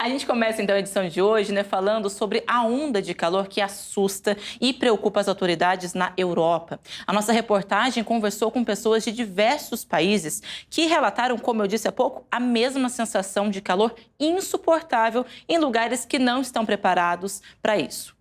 A gente começa então a edição de hoje, falando sobre a onda de calor que assusta e preocupa as autoridades na Europa. A nossa reportagem conversou com pessoas de diversos países que relataram, como eu disse há pouco, a mesma sensação de calor insuportável em lugares que não estão preparados para isso.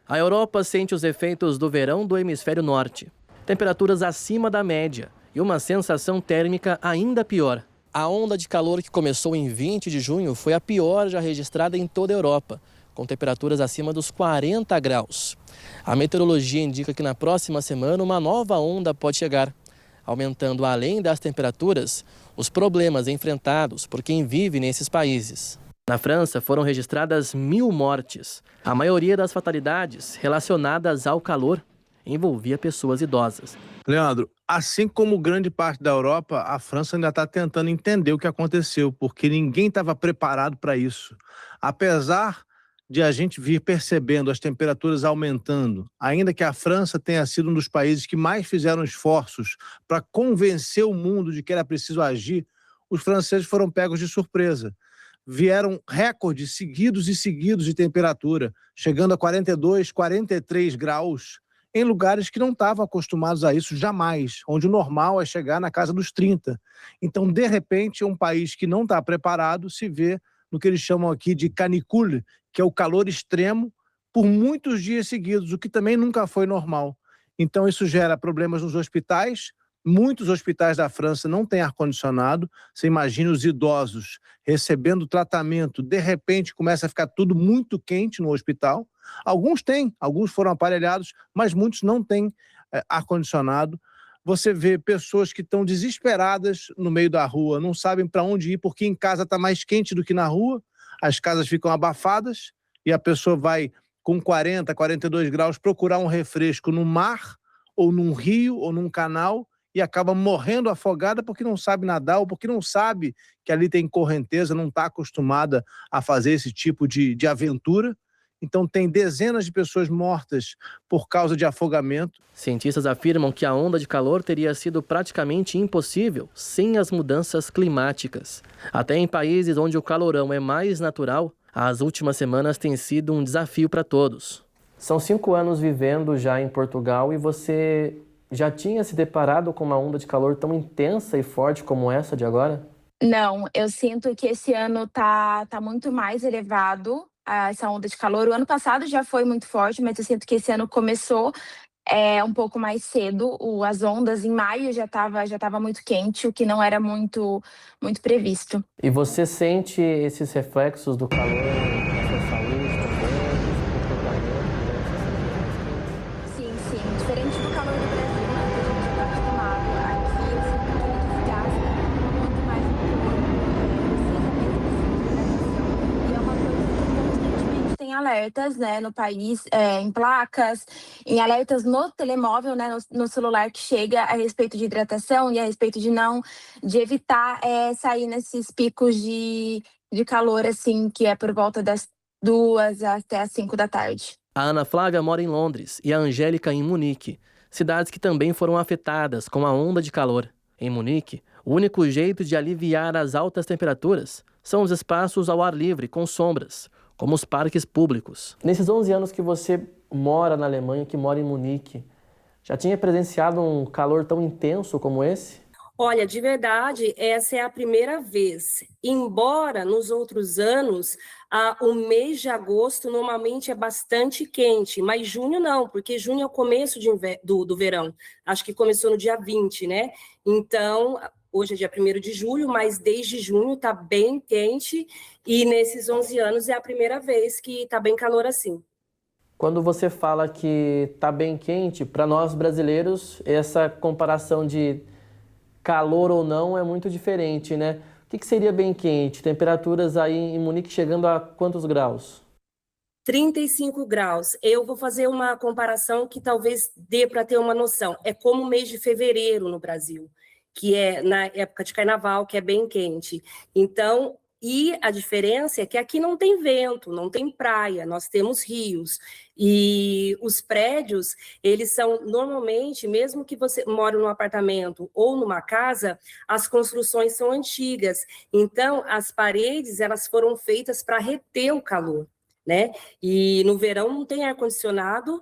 A Europa sente os efeitos do verão do hemisfério norte. Temperaturas acima da média e uma sensação térmica ainda pior. A onda de calor que começou em 20 de junho foi a pior já registrada em toda a Europa, com temperaturas acima dos 40 graus. A meteorologia indica que na próxima semana uma nova onda pode chegar, aumentando, além das temperaturas, os problemas enfrentados por quem vive nesses países. Na França foram registradas 1.000 mortes. A maioria das fatalidades relacionadas ao calor envolvia pessoas idosas. Leandro, assim como grande parte da Europa, a França ainda está tentando entender o que aconteceu, porque ninguém estava preparado para isso. Apesar de a gente vir percebendo as temperaturas aumentando, ainda que a França tenha sido um dos países que mais fizeram esforços para convencer o mundo de que era preciso agir, os franceses foram pegos de surpresa. Vieram recordes seguidos e seguidos de temperatura, chegando a 42, 43 graus, em lugares que não estavam acostumados a isso jamais, onde o normal é chegar na casa dos 30. Então, de repente, um país que não está preparado se vê no que eles chamam aqui de canicule, que é o calor extremo, por muitos dias seguidos, o que também nunca foi normal. Então, isso gera problemas nos hospitais. Muitos hospitais da França não têm ar-condicionado. Você imagina os idosos recebendo tratamento, de repente começa a ficar tudo muito quente no hospital. Alguns têm, alguns foram aparelhados, mas muitos não têm ar-condicionado. Você vê pessoas que estão desesperadas no meio da rua, não sabem para onde ir, porque em casa está mais quente do que na rua, as casas ficam abafadas e a pessoa vai com 40, 42 graus procurar um refresco no mar, ou num rio, ou num canal, e acaba morrendo afogada porque não sabe nadar ou porque não sabe que ali tem correnteza, não está acostumada a fazer esse tipo de aventura. Então tem dezenas de pessoas mortas por causa de afogamento. Cientistas afirmam que a onda de calor teria sido praticamente impossível sem as mudanças climáticas. Até em países onde o calorão é mais natural, as últimas semanas têm sido um desafio para todos. São 5 anos vivendo já em Portugal e você já tinha se deparado com uma onda de calor tão intensa e forte como essa de agora? Não, eu sinto que esse ano tá muito mais elevado, essa onda de calor. O ano passado já foi muito forte, mas eu sinto que esse ano começou um pouco mais cedo. As ondas em maio já tava muito quente, o que não era muito previsto. E você sente esses reflexos do calor na sua saúde também, no seu comportamento durante essas quentes? Sim. Diferente do calor do Brasil, né, que a gente já tá acostumado. Aqui eu sinto que ele desgasta muito mais o corpo, precisa mesmo de hidratação. E é uma coisa que constantemente tem alertas, né, no país, em placas, em alertas no telemóvel, né, no celular, que chega a respeito de hidratação e a respeito de evitar sair nesses picos de calor, assim, que é por volta das 2 até as 5 da tarde. A Ana Flávia mora em Londres e a Angélica em Munique, cidades que também foram afetadas com a onda de calor. Em Munique, o único jeito de aliviar as altas temperaturas são os espaços ao ar livre, com sombras, como os parques públicos. Nesses 11 anos que você mora na Alemanha, que mora em Munique, já tinha presenciado um calor tão intenso como esse? Olha, de verdade, essa é a primeira vez. Embora nos outros anos, o mês de agosto normalmente é bastante quente, mas junho não, porque junho é o começo do verão. Acho que começou no dia 20, né? Então, hoje é dia 1º de julho, mas desde junho está bem quente e nesses 11 anos é a primeira vez que está bem calor assim. Quando você fala que está bem quente, para nós brasileiros, essa comparação de calor ou não é muito diferente, né? O que seria bem quente? Temperaturas aí em Munique chegando a quantos graus? 35 graus. Eu vou fazer uma comparação que talvez dê para ter uma noção. É como o mês de fevereiro no Brasil, que é na época de carnaval, que é bem quente. Então, E a diferença é que aqui não tem vento, não tem praia, nós temos rios. E os prédios, eles são normalmente, mesmo que você mora num apartamento ou numa casa, as construções são antigas. Então, as paredes, elas foram feitas para reter o calor, né? E no verão não tem ar-condicionado.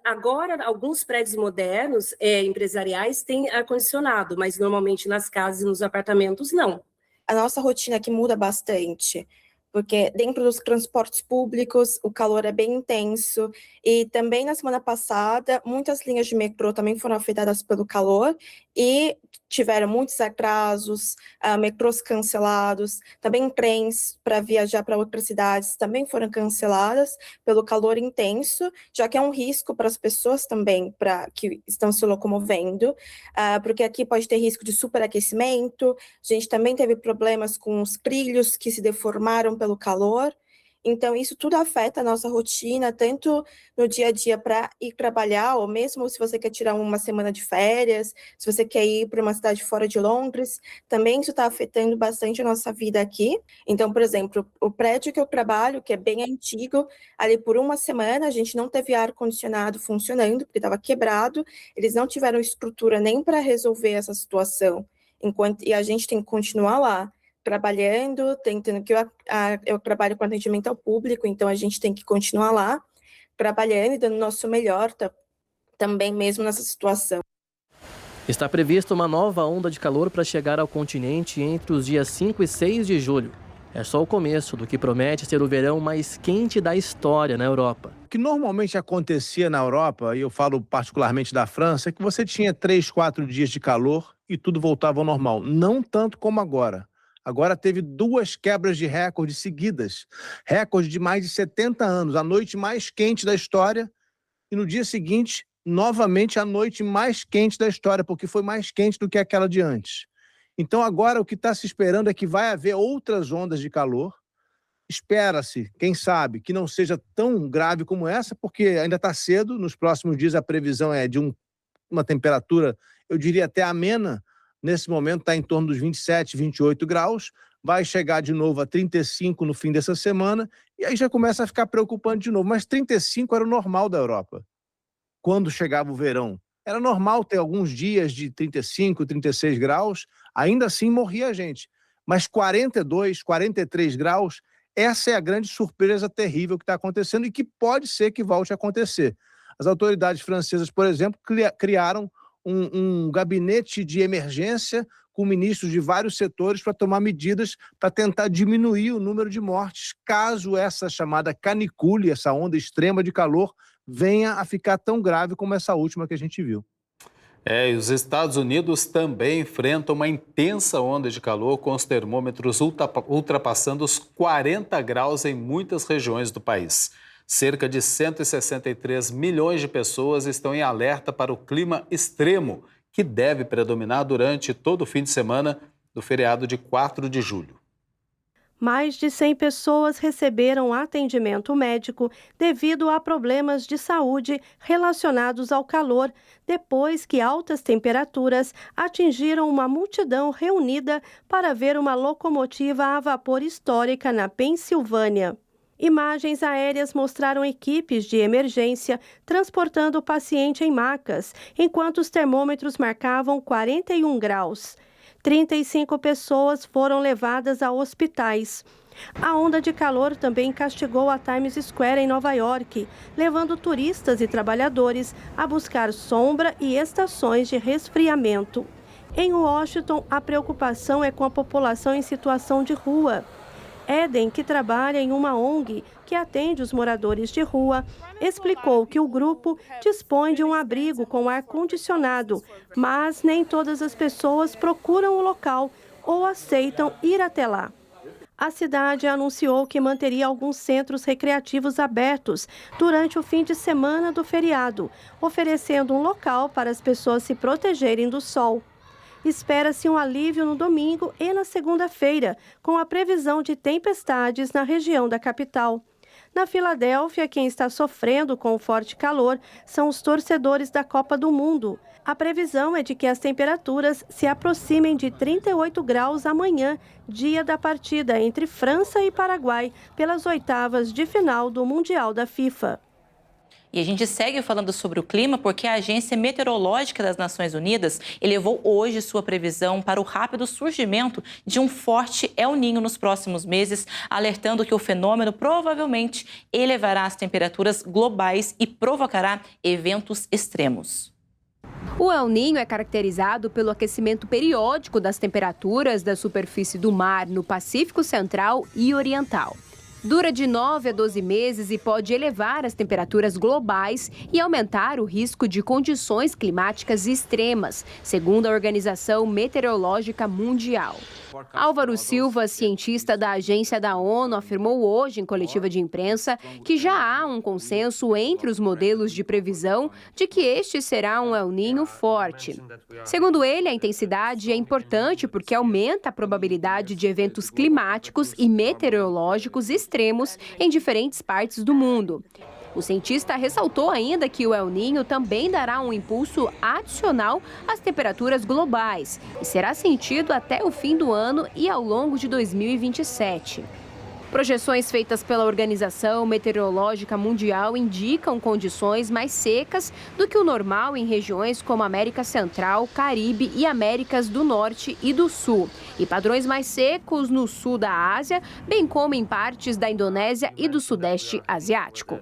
Agora, alguns prédios modernos, empresariais, têm ar-condicionado, mas normalmente nas casas e nos apartamentos, não. A nossa rotina aqui muda bastante, porque dentro dos transportes públicos o calor é bem intenso, e também na semana passada muitas linhas de metrô também foram afetadas pelo calor e tiveram muitos atrasos, metrôs cancelados, também trens para viajar para outras cidades também foram canceladas pelo calor intenso, já que é um risco para as pessoas também que estão se locomovendo, porque aqui pode ter risco de superaquecimento. A gente também teve problemas com os trilhos que se deformaram pelo calor. Então, isso tudo afeta a nossa rotina, tanto no dia a dia para ir trabalhar, ou mesmo se você quer tirar uma semana de férias, se você quer ir para uma cidade fora de Londres, também isso está afetando bastante a nossa vida aqui. Então, por exemplo, o prédio que eu trabalho, que é bem antigo, ali por uma semana a gente não teve ar-condicionado funcionando, porque estava quebrado, eles não tiveram estrutura nem para resolver essa situação, e a gente tem que continuar lá, trabalhando, tentando que eu trabalho com atendimento ao público, então a gente tem que continuar lá, trabalhando e dando o nosso melhor também mesmo nessa situação. Está prevista uma nova onda de calor para chegar ao continente entre os dias 5 e 6 de julho. É só o começo do que promete ser o verão mais quente da história na Europa. O que normalmente acontecia na Europa, e eu falo particularmente da França, é que você tinha 3, 4 dias de calor e tudo voltava ao normal. Não tanto como agora. Agora teve 2 quebras de recorde seguidas. Recorde de mais de 70 anos. A noite mais quente da história. E no dia seguinte, novamente, a noite mais quente da história, porque foi mais quente do que aquela de antes. Então agora o que está se esperando é que vai haver outras ondas de calor. Espera-se, quem sabe, que não seja tão grave como essa, porque ainda está cedo. Nos próximos dias a previsão é de uma temperatura, eu diria até amena. Nesse momento está em torno dos 27, 28 graus, vai chegar de novo a 35 no fim dessa semana, e aí já começa a ficar preocupante de novo. Mas 35 era o normal da Europa, quando chegava o verão. Era normal ter alguns dias de 35, 36 graus, ainda assim morria a gente. Mas 42, 43 graus, essa é a grande surpresa terrível que está acontecendo e que pode ser que volte a acontecer. As autoridades francesas, por exemplo, criaram um gabinete de emergência com ministros de vários setores para tomar medidas para tentar diminuir o número de mortes, caso essa chamada canicule, essa onda extrema de calor, venha a ficar tão grave como essa última que a gente viu. E os Estados Unidos também enfrentam uma intensa onda de calor, com os termômetros ultrapassando os 40 graus em muitas regiões do país. Cerca de 163 milhões de pessoas estão em alerta para o clima extremo, que deve predominar durante todo o fim de semana do feriado de 4 de julho. Mais de 100 pessoas receberam atendimento médico devido a problemas de saúde relacionados ao calor, depois que altas temperaturas atingiram uma multidão reunida para ver uma locomotiva a vapor histórica na Pensilvânia. Imagens aéreas mostraram equipes de emergência transportando o paciente em macas, enquanto os termômetros marcavam 41 graus. 35 pessoas foram levadas a hospitais. A onda de calor também castigou a Times Square em Nova York, levando turistas e trabalhadores a buscar sombra e estações de resfriamento. Em Washington, a preocupação é com a população em situação de rua. Eden, que trabalha em uma ONG que atende os moradores de rua, explicou que o grupo dispõe de um abrigo com ar-condicionado, mas nem todas as pessoas procuram o local ou aceitam ir até lá. A cidade anunciou que manteria alguns centros recreativos abertos durante o fim de semana do feriado, oferecendo um local para as pessoas se protegerem do sol. Espera-se um alívio no domingo e na segunda-feira, com a previsão de tempestades na região da capital. Na Filadélfia, quem está sofrendo com o forte calor são os torcedores da Copa do Mundo. A previsão é de que as temperaturas se aproximem de 38 graus amanhã, dia da partida entre França e Paraguai, pelas oitavas de final do Mundial da FIFA. E a gente segue falando sobre o clima porque a Agência Meteorológica das Nações Unidas elevou hoje sua previsão para o rápido surgimento de um forte El Niño nos próximos meses, alertando que o fenômeno provavelmente elevará as temperaturas globais e provocará eventos extremos. O El Niño é caracterizado pelo aquecimento periódico das temperaturas da superfície do mar no Pacífico Central e Oriental. Dura de 9 a 12 meses e pode elevar as temperaturas globais e aumentar o risco de condições climáticas extremas, segundo a Organização Meteorológica Mundial. Álvaro Silva, cientista da Agência da ONU, afirmou hoje em coletiva de imprensa que já há um consenso entre os modelos de previsão de que este será um El Niño forte. Segundo ele, a intensidade é importante porque aumenta a probabilidade de eventos climáticos e meteorológicos extremos em diferentes partes do mundo. O cientista ressaltou ainda que o El Niño também dará um impulso adicional às temperaturas globais e será sentido até o fim do ano e ao longo de 2027. Projeções feitas pela Organização Meteorológica Mundial indicam condições mais secas do que o normal em regiões como América Central, Caribe e Américas do Norte e do Sul, e padrões mais secos no sul da Ásia, bem como em partes da Indonésia e do Sudeste Asiático.